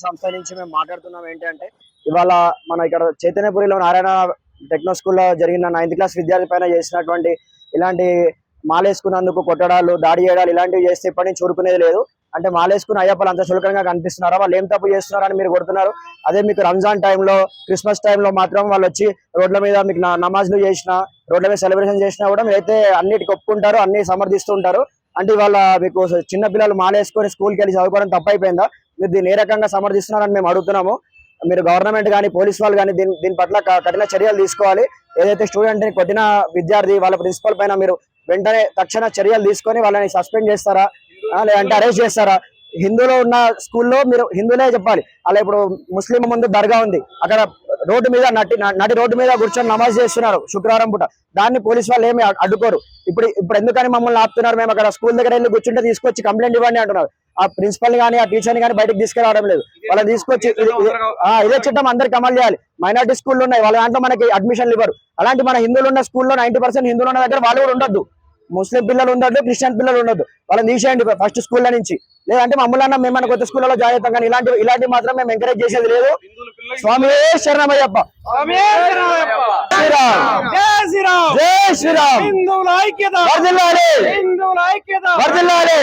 సంస్థ నుంచి మేము మాట్లాడుతున్నాం ఏంటంటే ఇవాళ మన ఇక్కడ చైతన్యపురిలో నారాయణ టెక్నో స్కూల్లో జరిగిన 9th క్లాస్ విద్యార్థి పైన చేసినటువంటి ఇలాంటి మాలేసుకున్నందుకు కొట్టడాలు దాడి చేయడాలు ఇలాంటివి చేస్తే ఇప్పటి నుంచి ఊరుకునేది లేదు. అంటే మాలేసుకున్న అయ్యప్పలు అంత చులకనగా కనిపిస్తున్నారా, వాళ్ళు ఏం తప్పు చేస్తున్నారని మీరు కొడుతున్నారు. అదే మీకు రంజాన్ టైంలో క్రిస్మస్ టైంలో మాత్రం వాళ్ళు వచ్చి రోడ్ల మీద మీకు నమాజ్లు చేసినా రోడ్ల మీద సెలబ్రేషన్ చేసినా కూడా మీరైతే అన్నిటికి ఒప్పుకుంటారు, అన్ని సమర్థిస్తూ ఉంటారు. అంటే ఇవాళ మీకు చిన్న పిల్లలు మాలేసుకొని స్కూల్కి వెళ్ళి చదువుకోవడం తప్పైపోయిందా? మీరు దీన్ని ఏ రకంగా సమర్థిస్తున్నారని మేము అడుగుతున్నాము. మీరు గవర్నమెంట్ కానీ పోలీస్ వాళ్ళు కానీ దీని పట్ల కఠిన చర్యలు తీసుకోవాలి. ఏదైతే స్టూడెంట్ ని కొట్టిన విద్యార్థి వాళ్ళ ప్రిన్సిపల్ పైన మీరు వెంటనే తక్షణ చర్యలు తీసుకొని వాళ్ళని సస్పెండ్ చేస్తారా లేదంటే అరెస్ట్ చేస్తారా? హిందూలో ఉన్న స్కూల్లో మీరు హిందూలే చెప్పాలి. అలా ఇప్పుడు ముస్లిం ముందు దర్గా ఉంది, అక్కడ రోడ్డు మీద నటి రోడ్డు మీద కూర్చొని నమాజ్ చేస్తున్నారు శుక్రవారం పూట. దాన్ని పోలీస్ వాళ్ళు ఏమి అడ్డుకోరు. ఇప్పుడు ఎందుకని మమ్మల్ని ఆపుతున్నారు? మేము అక్కడ స్కూల్ దగ్గర వెళ్ళి కూర్చుంటే తీసుకొచ్చి కంప్లైంట్ ఇవ్వండి అంటున్నారు. ఆ ప్రిన్సిపల్ గానీ ఆ టీచర్ ని కానీ బయటకు తీసుకురావడం లేదు. వాళ్ళని తీసుకొచ్చి ఇదే చట్టం అందరికి అమలు చేయాలి. మైనార్టీ స్కూళ్ళు ఉన్నాయి, వాళ్ళ దాంట్లో మనకి అడ్మిషన్లు ఇవ్వరు. అలాంటి మన హిందువులు ఉన్న స్కూల్లో 90% హిందువులు ఉన్న దగ్గర వాళ్ళు కూడా ఉండొద్దు. ముస్లిం పిల్లలు ఉండొద్దు, క్రిస్టియన్ పిల్లలు ఉండొద్దు. వాళ్ళని తీసేయండి ఫస్ట్ స్కూల్ నుంచి. లేదంటే మమ్మల్ని మేమన్నా కొత్త స్కూల్లో జాయిన్ అవుతాం. కానీ ఇలాంటి మాత్రం మేము ఎంకరేజ్ చేసేది లేదు. స్వామి శరణమయ్యప్ప, శ్రీరామ్, జై శ్రీరామ్, వర్ధిల్లాలి, వర్ధిల్లాలి.